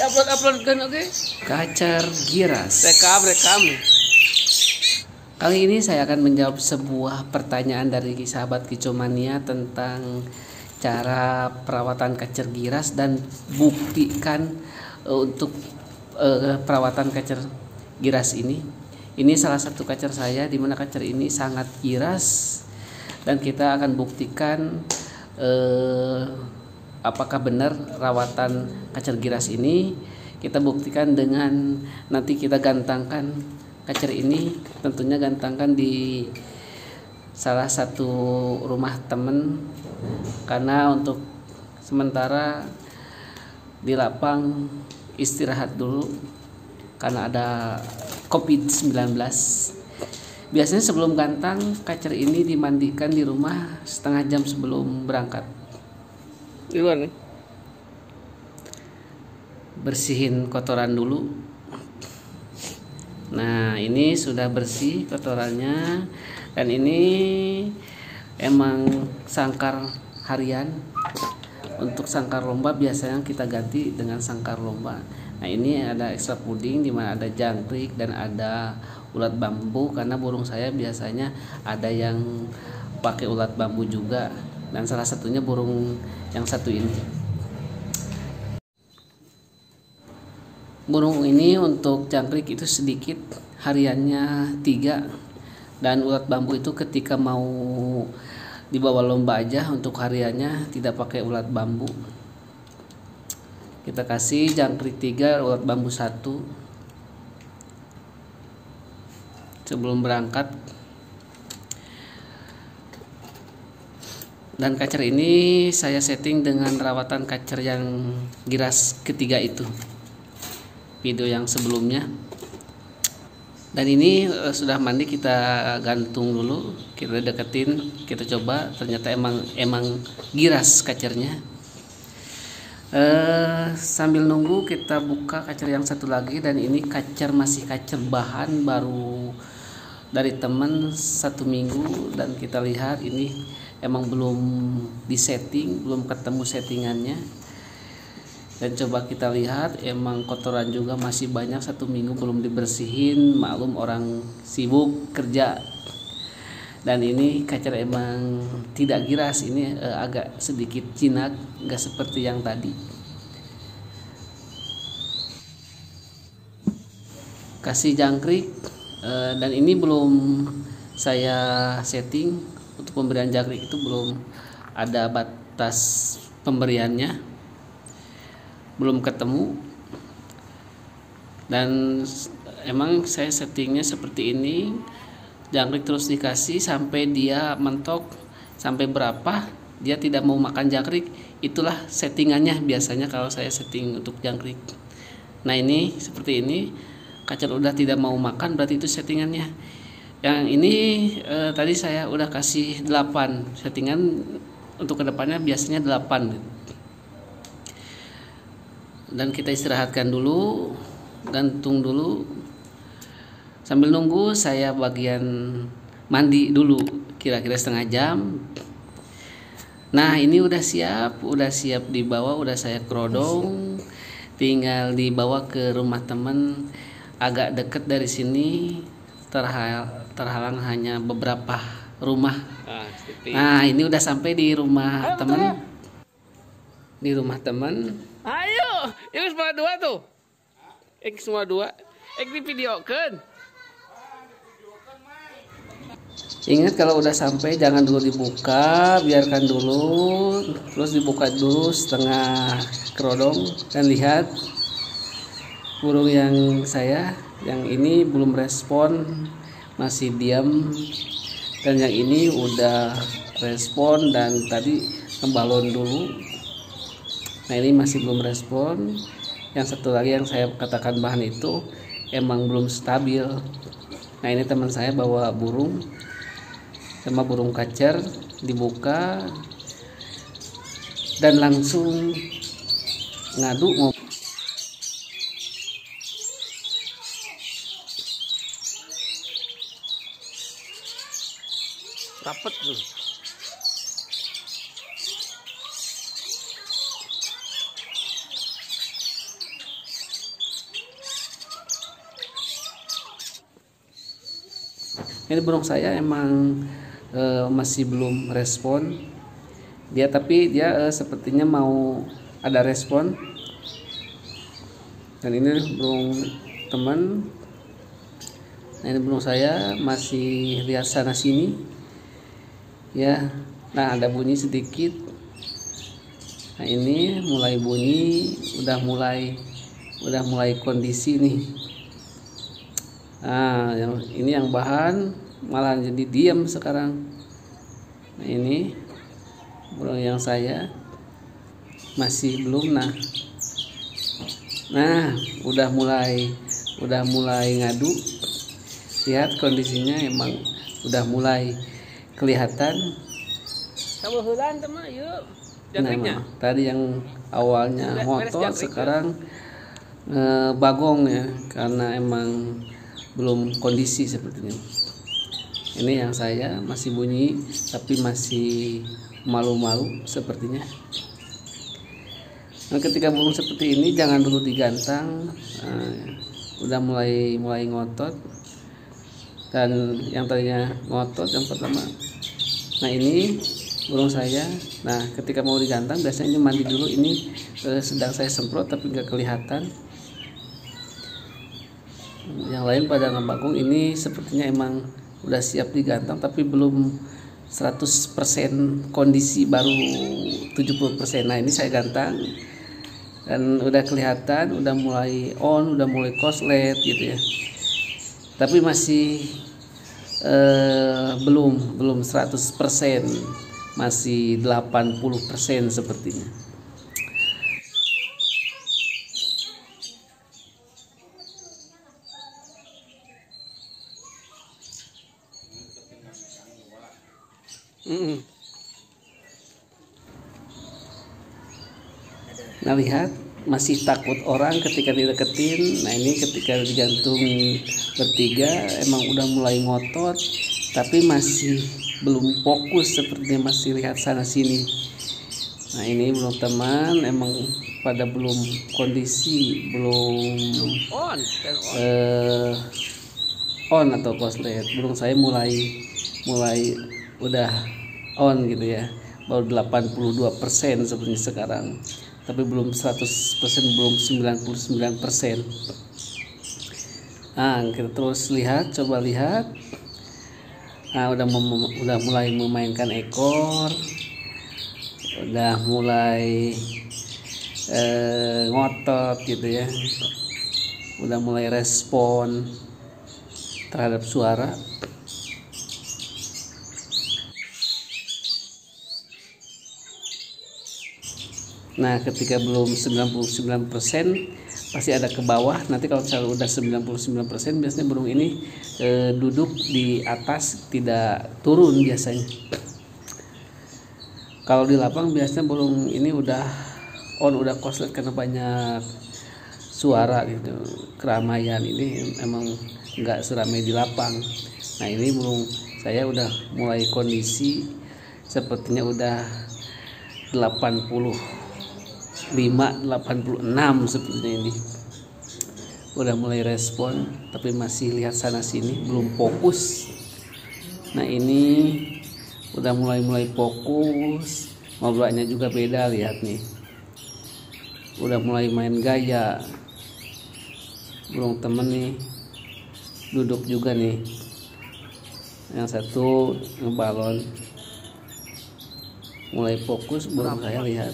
upload kan oke. Kacer giras. Rekam. Kali ini saya akan menjawab sebuah pertanyaan dari sahabat Kicomania tentang cara perawatan kacer giras dan buktikan untuk perawatan kacer giras ini. Ini salah satu kacer saya di mana kacer ini sangat giras dan kita akan buktikan apakah benar rawatan kacer giras ini. Kita buktikan dengan nanti kita gantangkan kacer ini, tentunya gantangkan di salah satu rumah temen, karena untuk sementara di lapang istirahat dulu karena ada COVID-19. Biasanya sebelum gantang kacer ini dimandikan di rumah setengah jam sebelum berangkat. Di luar nih. Bersihin kotoran dulu. Nah, ini sudah bersih kotorannya, dan ini emang sangkar harian. Untuk sangkar lomba biasanya kita ganti dengan sangkar lomba. Nah, ini ada ekstra puding di mana ada jangkrik dan ada ulat bambu, karena burung saya biasanya ada yang pakai ulat bambu juga, dan salah satunya burung yang satu ini. Burung ini untuk jangkrik itu sedikit, hariannya 3, dan ulat bambu itu ketika mau dibawa lomba aja untuk hariannya, tidak pakai ulat bambu. Kita kasih jangkrik 3, ulat bambu 1 sebelum berangkat. Dan kacer ini saya setting dengan rawatan kacer yang giras ketiga itu, video yang sebelumnya. Dan ini sudah mandi, kita gantung dulu, kita deketin, kita coba, ternyata emang giras kacernya. Sambil nunggu kita buka kacer yang satu lagi, dan ini kacer masih kacer bahan baru dari teman 1 minggu, dan kita lihat ini emang belum disetting, belum ketemu settingannya. Dan coba kita lihat, emang kotoran juga masih banyak, 1 minggu belum dibersihin, maklum orang sibuk kerja. Dan ini kacer emang tidak giras, ini agak sedikit jinak, nggak seperti yang tadi. Kasih jangkrik, dan ini belum saya setting. Untuk pemberian jangkrik itu belum ada batas pemberiannya, belum ketemu. Dan emang saya settingnya seperti ini, jangkrik terus dikasih sampai dia mentok. Sampai berapa dia tidak mau makan jangkrik, itulah settingannya biasanya kalau saya setting untuk jangkrik. Nah, ini seperti ini, kacer udah tidak mau makan, berarti itu settingannya. Yang ini tadi saya udah kasih 8 settingan, untuk kedepannya biasanya 8. Dan kita istirahatkan dulu, gantung dulu. Sambil nunggu saya bagian mandi dulu, kira-kira setengah jam. Nah, ini udah siap dibawa, udah saya kerodong, tinggal dibawa ke rumah teman. Agak deket dari sini, terhalang hanya beberapa rumah. Nah, ini udah sampai di rumah teman. Di rumah teman. Ayo, ini semua 2 tuh. Semua 2. Di video kan. Ingat, kalau udah sampai jangan dulu dibuka, biarkan dulu, terus dibuka dulu setengah kerodong, dan lihat burung yang saya yang ini belum respon, masih diam, dan yang ini udah respon dan tadi ngebalon dulu. Nah, ini masih belum respon. Yang satu lagi yang saya katakan bahan itu emang belum stabil. Nah, ini teman saya bawa burung sama burung kacer, dibuka dan langsung ngadu. Rapet tuh. Ini burung saya emang masih belum respon dia, tapi dia sepertinya mau ada respon. Dan ini burung teman. Nah, ini burung saya masih lihat sana sini ya. Nah, ada bunyi sedikit. Nah, ini mulai bunyi, udah mulai kondisi nih. Nah, ini yang bahan malah jadi diam sekarang. Nah, ini burung yang saya masih belum. Nah, udah mulai ngadu. Lihat kondisinya emang udah mulai kelihatan. Kamu hulan teman yuk. Nah, tadi yang awalnya ngotot sekarang bagong ya, karena emang belum kondisi sepertinya. Ini yang saya masih bunyi tapi masih malu-malu sepertinya. Nah, ketika burung seperti ini jangan dulu digantang. Udah mulai ngotot. Dan yang tadinya ngotot yang pertama. Nah, ini burung saya. Nah, ketika mau digantang biasanya mandi dulu. Ini sedang saya semprot tapi nggak kelihatan. Yang lain pada ngebagong. Ini sepertinya emang udah siap digantang tapi belum 100% kondisi, baru 70%. Nah, ini saya gantang dan udah kelihatan, udah mulai on, udah mulai koslet gitu ya. Tapi masih belum 100%, masih 80% sepertinya. Nah, lihat masih takut orang ketika dideketin. Nah, ini ketika digantung bertiga emang udah mulai ngotot tapi masih belum fokus, sepertinya masih lihat sana sini. Nah, ini belum teman, emang pada belum kondisi, belum on atau koslet. Burung saya mulai udah on gitu ya, baru 82% sebenarnya sekarang, tapi belum 100%, belum 99%. Nah, kita terus lihat, coba lihat. Nah, udah mulai memainkan ekor, udah mulai ngotot gitu ya, udah mulai respon terhadap suara. Nah, ketika belum 99% pasti ada ke bawah. Nanti kalau misalnya udah 99% biasanya burung ini duduk di atas, tidak turun biasanya. Kalau di lapang biasanya burung ini udah on, udah koslet karena banyak suara gitu, keramaian. Ini emang nggak seramai di lapang. Nah, ini burung saya udah mulai kondisi, sepertinya udah 85, 86 sepertinya ini. Udah mulai respon tapi masih lihat sana sini, belum fokus. Nah, ini udah mulai fokus, ngobrolnya juga beda, lihat nih. Udah mulai main gaya. Burung temen nih duduk juga nih. Yang satu ngebalon. Mulai fokus burung saya, lihat.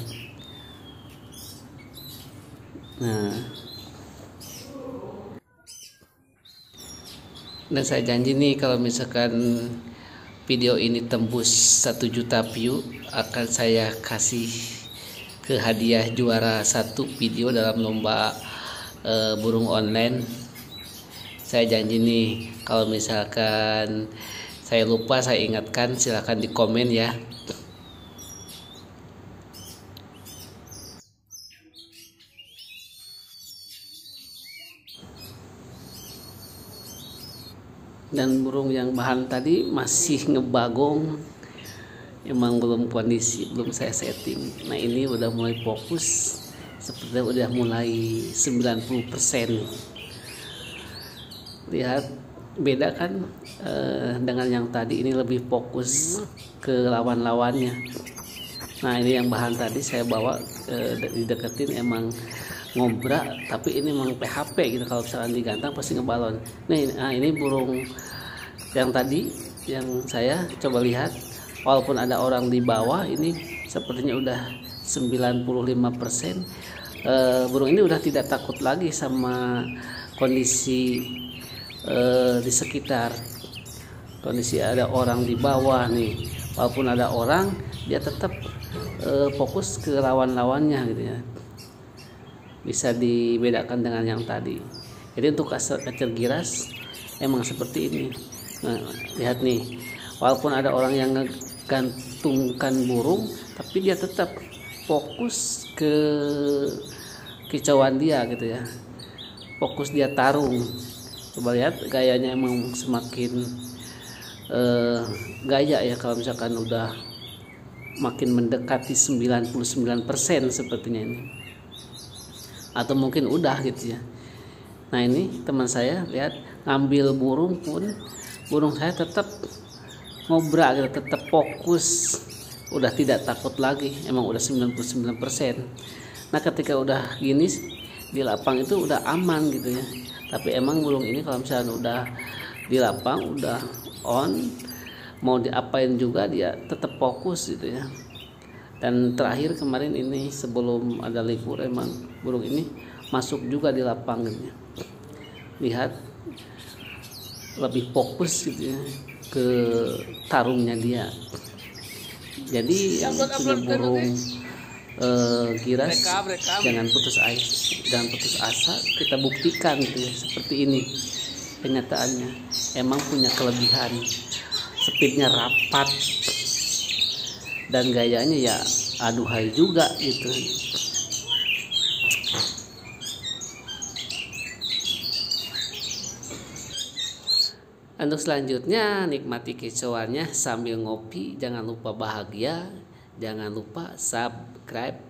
Nah, dan saya janji nih kalau misalkan video ini tembus 1 juta view, akan saya kasih ke hadiah juara 1 video dalam lomba burung online. Saya janji nih, kalau misalkan saya lupa, saya ingatkan, silahkan di komen ya. Dan burung yang bahan tadi masih ngebagong, emang belum kondisi, belum saya setting. Nah, ini udah mulai fokus, sepertinya udah mulai 90%. Lihat beda kan dengan yang tadi. Ini lebih fokus ke lawan-lawannya. Nah ini yang bahan tadi saya bawa dideketin emang ngobrak, tapi ini emang PHP gitu. Kalau misalkan digantang pasti ngebalon. Nah ini burung yang tadi yang saya coba lihat, walaupun ada orang di bawah, ini sepertinya udah 95%. Burung ini udah tidak takut lagi sama kondisi di sekitar. Kondisi ada orang di bawah nih, walaupun ada orang dia tetap fokus ke lawan-lawannya gitu ya. Bisa dibedakan dengan yang tadi. Jadi untuk kacer giras emang seperti ini. Nah, lihat nih, walaupun ada orang yang ngegantungkan burung, tapi dia tetap fokus ke kicauan dia gitu ya. Fokus dia tarung. Coba lihat gayanya emang semakin gaya ya kalau misalkan udah makin mendekati 99% sepertinya ini, atau mungkin udah gitu ya. Nah ini teman saya lihat ngambil burung pun burung saya tetap ngobrak gitu, tetap fokus, udah tidak takut lagi, emang udah 99%. Nah ketika udah gini di lapang itu udah aman gitu ya. Tapi emang burung ini kalau misalnya udah di lapang, udah on, mau diapain juga dia tetap fokus gitu ya. Dan terakhir kemarin ini sebelum ada libur emang burung ini masuk juga di lapang gitu ya. Lihat lebih fokus gitu ya ke tarungnya dia. Jadi yang punya burung giras jangan putus asa, kita buktikan gitu ya. Seperti ini kenyataannya, emang punya kelebihan, speednya rapat dan gayanya ya aduhai juga gitu. Untuk selanjutnya nikmati kicauannya sambil ngopi, jangan lupa bahagia, jangan lupa subscribe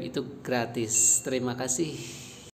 itu gratis. Terima kasih.